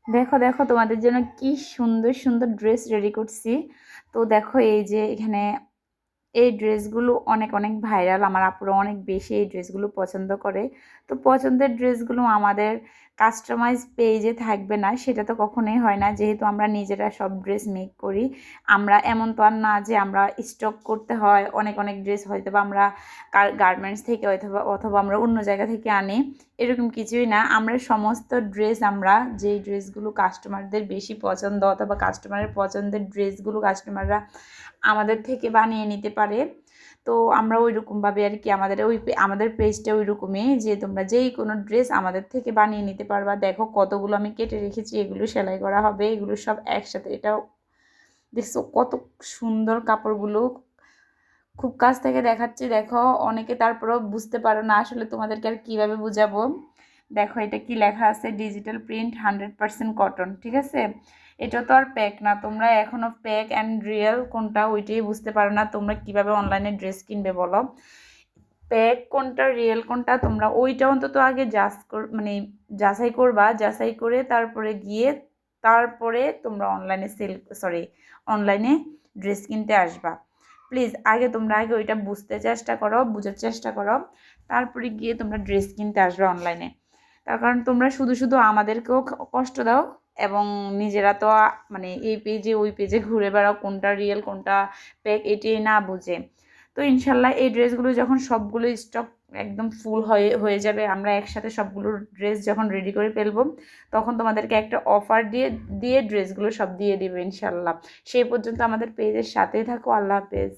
দেখো দেখো তোমাদের জন্য কি সুন্দর সুন্দর ড্রেস রেডি করছি। তো দেখো এই যে এখানে এই ড্রেসগুলো অনেক অনেক ভাইরাল, আমার আপুরা অনেক বেশি এই ড্রেসগুলো পছন্দ করে। তো পছন্দের ড্রেসগুলো আমাদের কাস্টমাইজ পেজে থাকবে না সেটা তো কখনোই হয় না, যেহেতু আমরা নিজেরা সব ড্রেস মেক করি। আমরা এমন তো আর না যে আমরা স্টক করতে হয় অনেক অনেক ড্রেস, হয়তো বা আমরা গার্মেন্টস থেকে অথবা অথবা আমরা অন্য জায়গা থেকে আনি, এরকম কিছুই না। আমরা সমস্ত ড্রেস, আমরা যেই ড্রেসগুলো কাস্টমারদের বেশি পছন্দ অথবা কাস্টমারের পছন্দের ড্রেসগুলো কাস্টমাররা আমাদের থেকে বানিয়ে নিতে পারে। তো আমরা ওই রকমভাবে আর কি, আমাদের পেজটা ওই রকমই যে তোমরা যেই কোনো ড্রেস আমাদের থেকে বানিয়ে নিতে পারবা। দেখো কতগুলো আমি কেটে রেখেছি, এগুলো সেলাই করা হবে, এগুলো সব একসাথে। এটাও দেখছো কত সুন্দর কাপড়গুলো, খুব কাছ থেকে দেখাচ্ছি দেখো। অনেকে তারপরেও বুঝতে পারো না আসলে, তোমাদেরকে আর কীভাবে বুঝাবো। দেখো এটা কি লেখা আছে, ডিজিটাল প্রিন্ট 100% কটন, ঠিক আছে। এটা তো আর প্যাক না, তোমরা এখনও প্যাক অ্যান্ড রিয়েল কোনটা ওইটাই বুঝতে পারো না। তোমরা কিভাবে অনলাইনে ড্রেস কিনবে বলো, প্যাক কোনটা রিয়েল কোনটা তোমরা ওইটা অন্তত আগে মানে যাচাই করবা, যাচাই করে তারপরে গিয়ে তারপরে তোমরা অনলাইনে ড্রেস কিনতে আসবা। প্লিজ আগে ওইটা বুঝার চেষ্টা করো, তারপরে গিয়ে তোমরা ড্রেস কিনতে আসবে অনলাইনে। তার কারণ তোমরা শুধু শুধু আমাদেরকেও কষ্ট দাও, এবং নিজেরা তো মানে এই পেজে ওই পেজে ঘুরে বেড়াও, কোনটা রিয়েল কোনটা ফেক এটাই না বুঝে। তো ইনশাল্লাহ এই ড্রেসগুলো যখন সবগুলো স্টক একদম ফুল হয়ে হয়ে যাবে, আমরা একসাথে সবগুলো ড্রেস যখন রেডি করে ফেলবো, তখন তোমাদেরকে একটা অফার দিয়ে দিয়ে ড্রেসগুলো সব দিয়ে দিবে ইনশাল্লাহ। সেই পর্যন্ত আমাদের পেজের সাথেই থাকো। আল্লাহ হাফেজ।